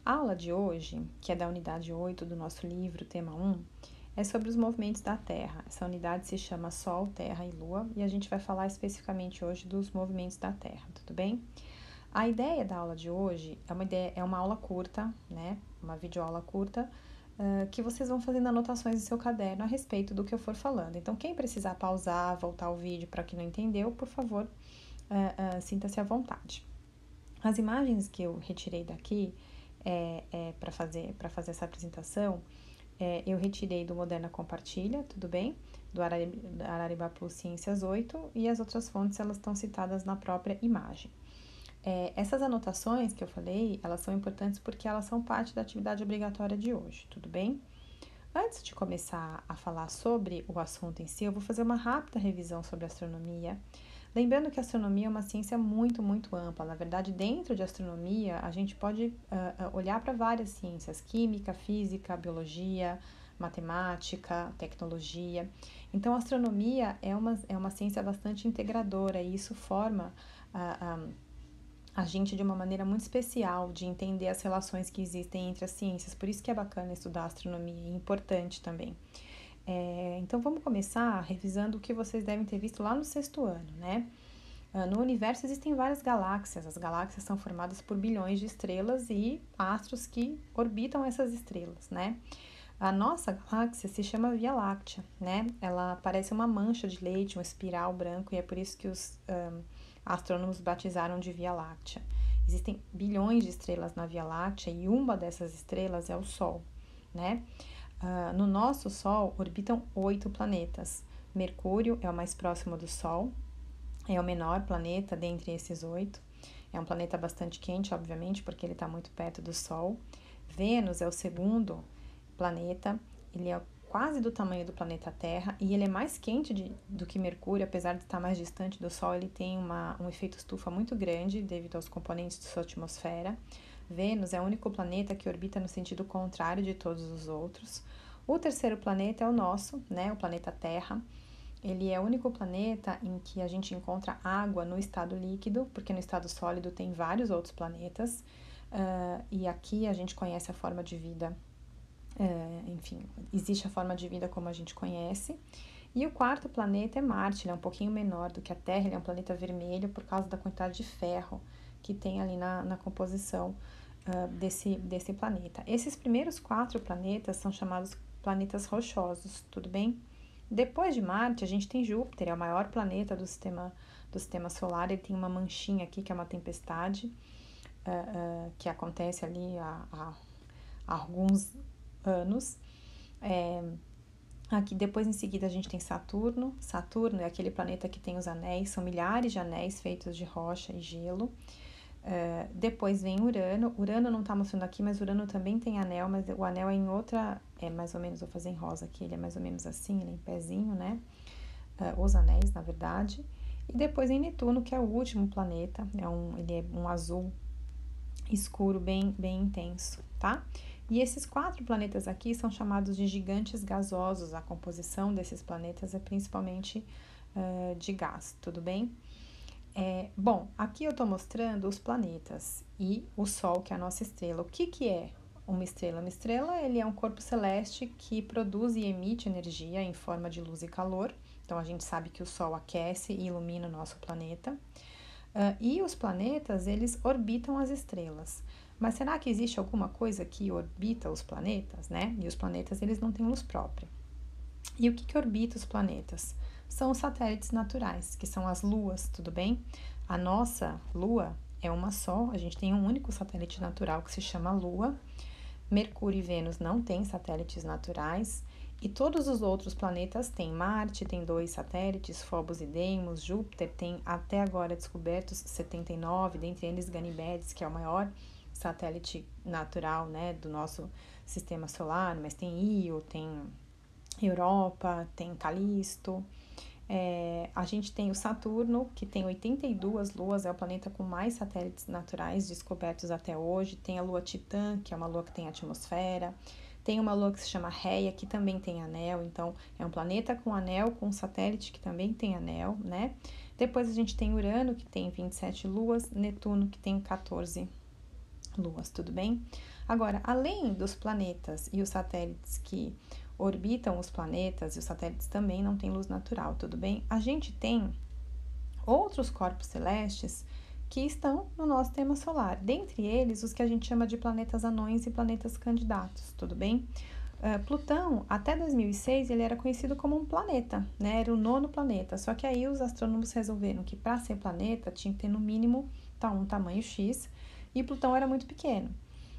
A aula de hoje, que é da unidade 8 do nosso livro, tema 1, é sobre os movimentos da Terra. Essa unidade se chama Sol, Terra e Lua e a gente vai falar especificamente hoje dos movimentos da Terra, tudo bem? A ideia da aula de hoje é uma aula curta, né? Uma videoaula curta, que vocês vão fazendo anotações no seu caderno a respeito do que eu for falando. Então, quem precisar pausar, voltar o vídeo para quem não entendeu, por favor, sinta-se à vontade. As imagens que eu retirei daqui para fazer essa apresentação, eu retirei do Moderna Compartilha, tudo bem? Do Araribá Plus Ciências 8 e as outras fontes elas estão citadas na própria imagem. Essas anotações que eu falei, elas são importantes porque elas são parte da atividade obrigatória de hoje, tudo bem? Antes de começar a falar sobre o assunto em si, eu vou fazer uma rápida revisão sobre astronomia. Lembrando que a astronomia é uma ciência muito, muito ampla. Na verdade, dentro de astronomia, a gente pode olhar para várias ciências: química, física, biologia, matemática, tecnologia. Então, a astronomia é uma ciência bastante integradora e isso forma a gente de uma maneira muito especial de entender as relações que existem entre as ciências. Por isso que é bacana estudar astronomia e importante também. Então vamos começar revisando o que vocês devem ter visto lá no sexto ano, né? No universo existem várias galáxias. As galáxias são formadas por bilhões de estrelas e astros que orbitam essas estrelas, né? A nossa galáxia se chama Via Láctea, né? Ela parece uma mancha de leite, um espiral branco, e é por isso que os astrônomos batizaram de Via Láctea. Existem bilhões de estrelas na Via Láctea e uma dessas estrelas é o Sol, né? No nosso Sol orbitam 8 planetas. Mercúrio é o mais próximo do Sol, é o menor planeta dentre esses 8. É um planeta bastante quente, obviamente, porque ele está muito perto do Sol. Vênus é o segundo planeta, ele é quase do tamanho do planeta Terra e ele é mais quente do que Mercúrio, apesar de estar mais distante do Sol, ele tem um efeito estufa muito grande devido aos componentes de sua atmosfera. Vênus é o único planeta que orbita no sentido contrário de todos os outros. O terceiro planeta é o nosso, né, o planeta Terra. Ele é o único planeta em que a gente encontra água no estado líquido, porque no estado sólido tem vários outros planetas, e aqui a gente conhece a forma de vida, enfim, existe a forma de vida como a gente conhece. E o quarto planeta é Marte, ele é um pouquinho menor do que a Terra, ele é um planeta vermelho por causa da quantidade de ferro que tem ali na composição desse planeta. Esses primeiros 4 planetas são chamados planetas rochosos, tudo bem? Depois de Marte, a gente tem Júpiter, é o maior planeta do sistema solar, ele tem uma manchinha aqui que é uma tempestade, que acontece ali há alguns anos. Aqui depois em seguida a gente tem Saturno. Saturno é aquele planeta que tem os anéis, são milhares de anéis feitos de rocha e gelo. Depois vem Urano. Urano não está mostrando aqui, mas Urano também tem anel, mas o anel é em outra, mais ou menos, vou fazer em rosa aqui, ele é mais ou menos assim, ele é em pezinho, né? Os anéis, na verdade. E depois vem Netuno, que é o último planeta, ele é um azul escuro, bem intenso, tá? E esses 4 planetas aqui são chamados de gigantes gasosos. A composição desses planetas é principalmente de gás, tudo bem? Bom, aqui eu estou mostrando os planetas e o Sol, que é a nossa estrela. O que é uma estrela? Uma estrela, ele é um corpo celeste que produz e emite energia em forma de luz e calor. Então, a gente sabe que o Sol aquece e ilumina o nosso planeta. E os planetas, eles orbitam as estrelas. Mas será que existe alguma coisa que orbita os planetas, né? E os planetas, eles não têm luz própria. E o que orbita os planetas? São os satélites naturais, que são as luas, tudo bem? A nossa lua é uma só, a gente tem um único satélite natural que se chama Lua. Mercúrio e Vênus não têm satélites naturais. E todos os outros planetas têm. Marte tem 2 satélites, Phobos e Deimos. Júpiter tem até agora descobertos 79, dentre eles Ganimedes, que é o maior satélite natural, né, do nosso sistema solar, mas tem Io, tem Europa, tem Calisto. A gente tem o Saturno, que tem 82 luas, é o planeta com mais satélites naturais descobertos até hoje. Tem a lua Titã, que é uma lua que tem atmosfera. Tem uma lua que se chama Réia, que também tem anel, então é um planeta com anel, com um satélite que também tem anel, né? Depois a gente tem Urano, que tem 27 luas, Netuno, que tem 14 luas, tudo bem? Agora, além dos planetas e os satélites que orbitam os planetas, e os satélites também não têm luz natural, tudo bem? A gente tem outros corpos celestes que estão no nosso sistema solar, dentre eles os que a gente chama de planetas anões e planetas candidatos, tudo bem? Plutão, até 2006, ele era conhecido como um planeta, né? Era o nono planeta, só que aí os astrônomos resolveram que para ser planeta tinha que ter no mínimo um tamanho X, e Plutão era muito pequeno.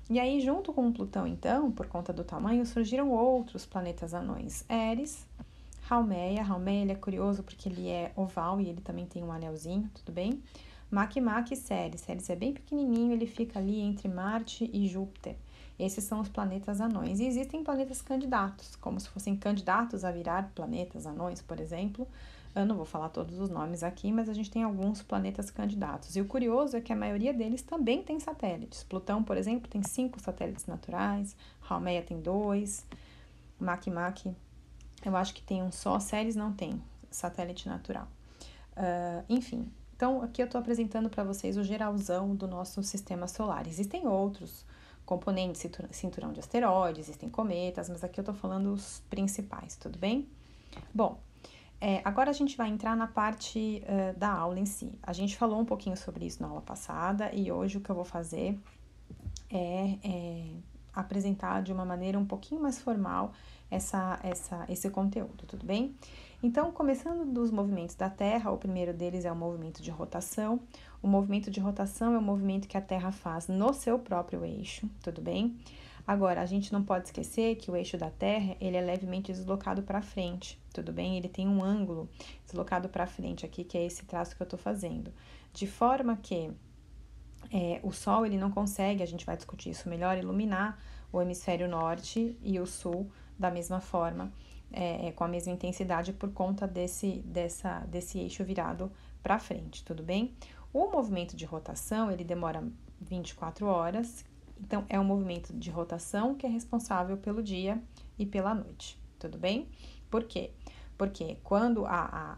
E aí, junto com Plutão, então, por conta do tamanho, surgiram outros planetas anões. Eris, Haumea. Haumea, ele é curioso porque ele é oval e ele também tem um anelzinho, tudo bem? Makemake e Ceres. Ceres é bem pequenininho, ele fica ali entre Marte e Júpiter. Esses são os planetas anões. E existem planetas candidatos, como se fossem candidatos a virar planetas anões, por exemplo. Eu não vou falar todos os nomes aqui, mas a gente tem alguns planetas candidatos. E o curioso é que a maioria deles também tem satélites. Plutão, por exemplo, tem 5 satélites naturais, Haumea tem 2, Makemake, eu acho que tem um só, Ceres não tem satélite natural. Enfim, então aqui eu estou apresentando para vocês o geralzão do nosso sistema solar. Existem outros componentes, cinturão de asteroides, existem cometas, mas aqui eu estou falando os principais, tudo bem? Bom, agora a gente vai entrar na parte da aula em si. A gente falou um pouquinho sobre isso na aula passada e hoje o que eu vou fazer é apresentar de uma maneira um pouquinho mais formal esse conteúdo, tudo bem? Então, começando dos movimentos da Terra, o primeiro deles é o movimento de rotação. O movimento de rotação é o movimento que a Terra faz no seu próprio eixo, tudo bem? Agora, a gente não pode esquecer que o eixo da Terra, ele é levemente deslocado para frente, tudo bem? Ele tem um ângulo deslocado para frente aqui, que é esse traço que eu estou fazendo. De forma que o Sol, ele não consegue, a gente vai discutir isso melhor, iluminar o hemisfério norte e o sul da mesma forma, com a mesma intensidade por conta desse eixo virado para frente, tudo bem? O movimento de rotação, ele demora 24 horas, então é um movimento de rotação que é responsável pelo dia e pela noite, tudo bem? Por quê? Porque quando a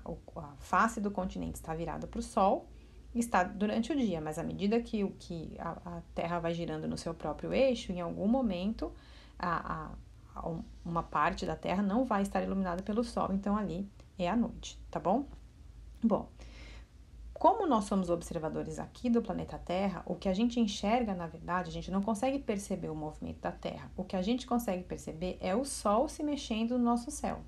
face do continente está virada para o Sol, está durante o dia, mas à medida que a Terra vai girando no seu próprio eixo, em algum momento uma parte da Terra não vai estar iluminada pelo Sol, então ali é a noite, tá bom? Bom, como nós somos observadores aqui do planeta Terra, o que a gente enxerga, na verdade, a gente não consegue perceber o movimento da Terra. O que a gente consegue perceber é o Sol se mexendo no nosso céu.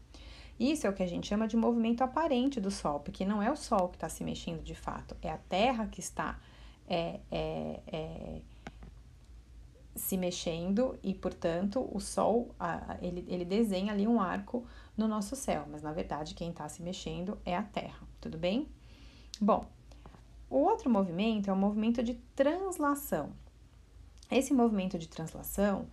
Isso é o que a gente chama de movimento aparente do Sol, porque não é o Sol que está se mexendo de fato, é a Terra que está se mexendo e, portanto, o Sol, ele desenha ali um arco no nosso céu, mas na verdade quem está se mexendo é a Terra, tudo bem? Bom, o outro movimento é o movimento de translação. Esse movimento de translação,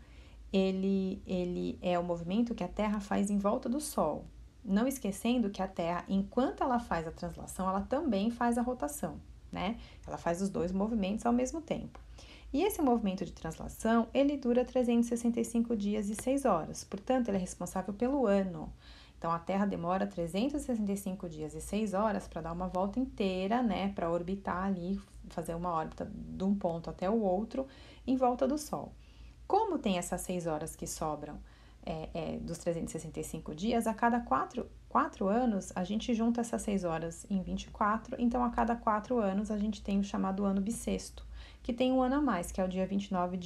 ele é o movimento que a Terra faz em volta do Sol. Não esquecendo que a Terra, enquanto ela faz a translação, ela também faz a rotação, né? Ela faz os dois movimentos ao mesmo tempo. E esse movimento de translação, ele dura 365 dias e 6 horas, portanto, ele é responsável pelo ano. Então, a Terra demora 365 dias e 6 horas para dar uma volta inteira, né? Para orbitar ali, fazer uma órbita de um ponto até o outro em volta do Sol. Como tem essas 6 horas que sobram dos 365 dias, a cada 4 anos a gente junta essas 6 horas em 24, então a cada 4 anos a gente tem o chamado ano bissexto, que tem um ano a mais, que é o dia 29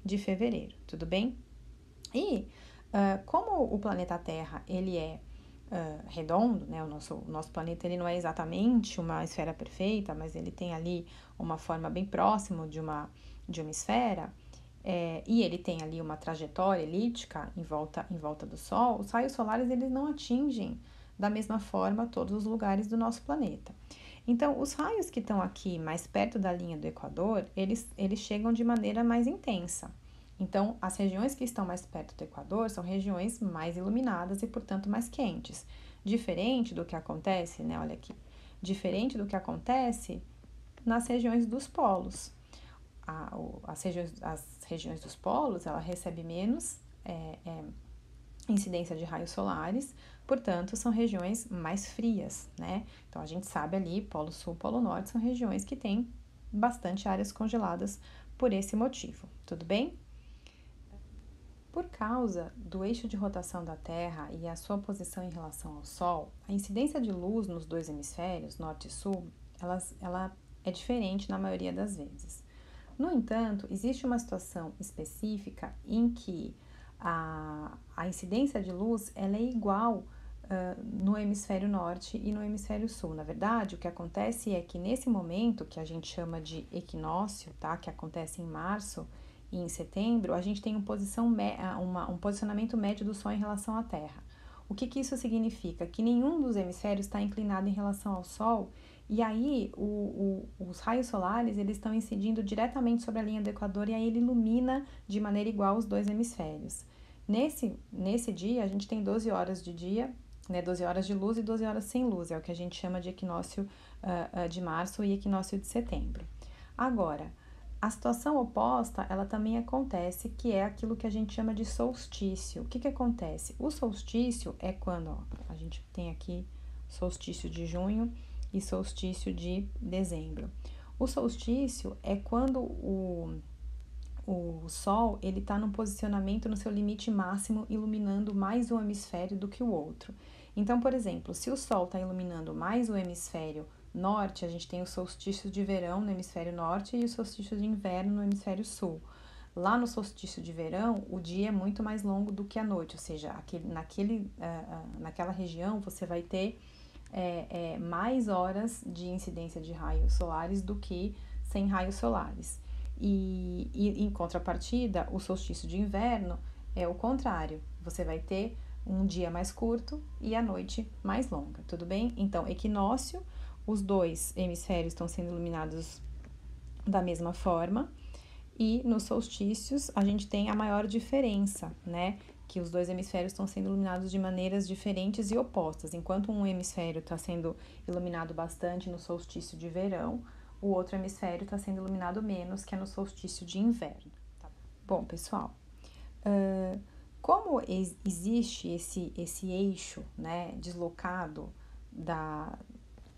de fevereiro, tudo bem? E como o planeta Terra, ele é redondo, né? O nosso planeta, ele não é exatamente uma esfera perfeita, mas ele tem ali uma forma bem próxima de uma esfera, e ele tem ali uma trajetória elíptica em volta do Sol. Os raios solares, eles não atingem da mesma forma todos os lugares do nosso planeta. Então, os raios que estão aqui mais perto da linha do Equador, eles chegam de maneira mais intensa. Então, as regiões que estão mais perto do Equador são regiões mais iluminadas e, portanto, mais quentes. Diferente do que acontece, né? Olha aqui. Diferente do que acontece nas regiões dos polos. As regiões dos polos, ela recebe menos incidência de raios solares, portanto, são regiões mais frias, né? Então, a gente sabe ali, Polo Sul, Polo Norte, são regiões que têm bastante áreas congeladas por esse motivo, tudo bem? Por causa do eixo de rotação da Terra e a sua posição em relação ao Sol, a incidência de luz nos dois hemisférios, norte e sul, ela é diferente na maioria das vezes. No entanto, existe uma situação específica em que a incidência de luz ela é igual no hemisfério norte e no hemisfério sul. Na verdade, o que acontece é que nesse momento, que a gente chama de equinócio, tá? Que acontece em março e em setembro, a gente tem um posicionamento médio do Sol em relação à Terra. O que isso significa? Que nenhum dos hemisférios está inclinado em relação ao Sol, e aí os raios solares eles estão incidindo diretamente sobre a linha do Equador, e aí ele ilumina de maneira igual os dois hemisférios. Nesse dia, a gente tem 12 horas de dia, né, 12 horas de luz e 12 horas sem luz, é o que a gente chama de equinócio de março e equinócio de setembro. Agora, a situação oposta, ela também acontece, que é aquilo que a gente chama de solstício. O que acontece? O solstício é quando, ó, a gente tem aqui solstício de junho e solstício de dezembro. O solstício é quando o Sol ele está num posicionamento no seu limite máximo, iluminando mais um hemisfério do que o outro. Então, por exemplo, se o Sol está iluminando mais o hemisfério norte, a gente tem o solstício de verão no hemisfério norte e o solstício de inverno no hemisfério sul. Lá no solstício de verão, o dia é muito mais longo do que a noite, ou seja, naquela região você vai ter mais horas de incidência de raios solares do que sem raios solares. E em contrapartida, o solstício de inverno é o contrário, você vai ter um dia mais curto e a noite mais longa, tudo bem? Então, equinócio, os dois hemisférios estão sendo iluminados da mesma forma, e nos solstícios a gente tem a maior diferença, né? Que os dois hemisférios estão sendo iluminados de maneiras diferentes e opostas. Enquanto um hemisfério está sendo iluminado bastante no solstício de verão, o outro hemisfério está sendo iluminado menos, que é no solstício de inverno. Tá? Bom, pessoal, como existe esse eixo, né, deslocado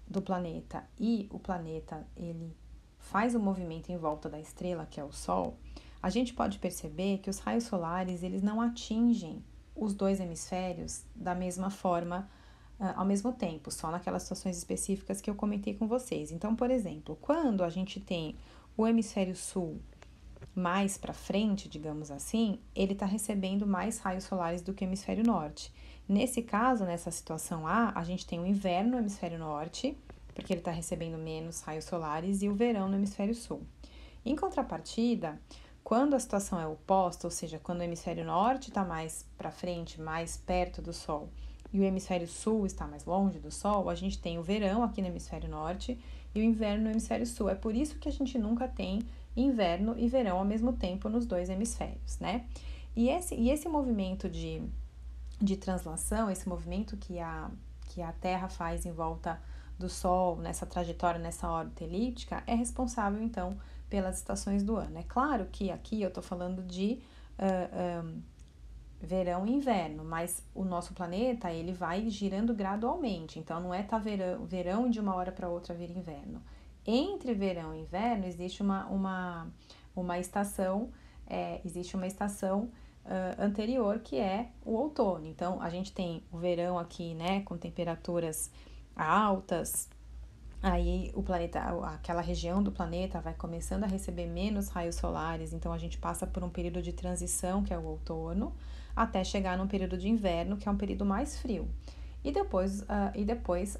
do planeta, e o planeta ele faz o movimento em volta da estrela, que é o Sol, a gente pode perceber que os raios solares eles não atingem os dois hemisférios da mesma forma ao mesmo tempo, só naquelas situações específicas que eu comentei com vocês. Então, por exemplo, quando a gente tem o hemisfério sul mais para frente, digamos assim, ele está recebendo mais raios solares do que o hemisfério norte. Nesse caso, nessa situação A, a gente tem o inverno no hemisfério norte, porque ele está recebendo menos raios solares, e o verão no hemisfério sul. Em contrapartida, quando a situação é oposta, ou seja, quando o hemisfério norte está mais para frente, mais perto do Sol, e o hemisfério sul está mais longe do Sol, a gente tem o verão aqui no hemisfério norte e o inverno no hemisfério sul. É por isso que a gente nunca tem inverno e verão ao mesmo tempo nos dois hemisférios, né? E esse movimento de translação, esse movimento que a Terra faz em volta do Sol, nessa trajetória, nessa órbita elíptica, é responsável, então, pelas estações do ano. É claro que aqui eu estou falando de verão e inverno, mas o nosso planeta, ele vai girando gradualmente, então não é verão de uma hora para outra vir inverno. Entre verão e inverno existe uma estação, anterior, que é o outono. Então, a gente tem o verão aqui, né, com temperaturas altas, aí o planeta, aquela região do planeta vai começando a receber menos raios solares, então a gente passa por um período de transição, que é o outono, até chegar num período de inverno, que é um período mais frio. E depois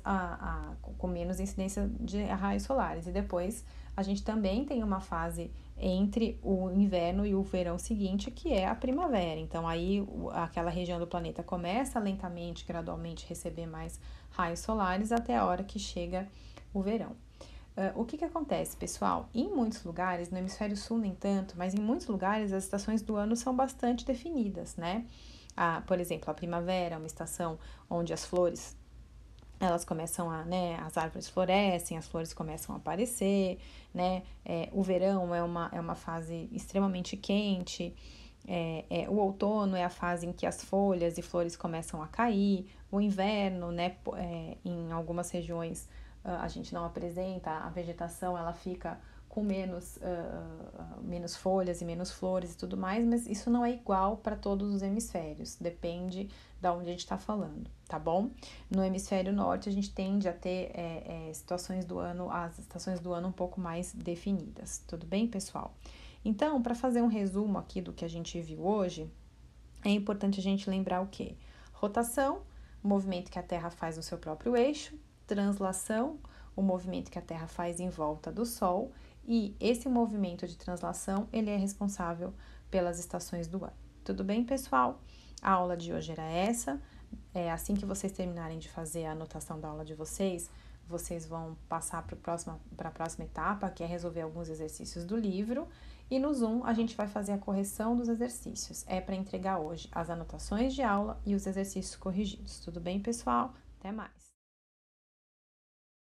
com menos incidência de raios solares. E depois a gente também tem uma fase entre o inverno e o verão seguinte, que é a primavera. Então, aí aquela região do planeta começa lentamente, gradualmente, receber mais raios solares até a hora que chega o verão. O que acontece, pessoal? Em muitos lugares, no hemisfério sul nem tanto, mas em muitos lugares as estações do ano são bastante definidas, né? Por exemplo, a primavera é uma estação onde as flores, elas começam as árvores florescem, as flores começam a aparecer, né? O verão é uma fase extremamente quente, o outono é a fase em que as folhas e flores começam a cair, o inverno, né, em algumas regiões a gente não apresenta, a vegetação ela fica com menos folhas e menos flores e tudo mais, mas isso não é igual para todos os hemisférios, depende da onde a gente está falando, tá bom? No hemisfério norte, a gente tende a ter as estações do ano um pouco mais definidas, tudo bem, pessoal? Então, para fazer um resumo aqui do que a gente viu hoje, é importante a gente lembrar o quê? Rotação, o movimento que a Terra faz no seu próprio eixo, translação, o movimento que a Terra faz em volta do Sol, e esse movimento de translação, ele é responsável pelas estações do ano. Tudo bem, pessoal? A aula de hoje era essa. Assim que vocês terminarem de fazer a anotação da aula de vocês vão passar para a próxima etapa, que é resolver alguns exercícios do livro. E no Zoom, a gente vai fazer a correção dos exercícios. É para entregar hoje as anotações de aula e os exercícios corrigidos. Tudo bem, pessoal? Até mais!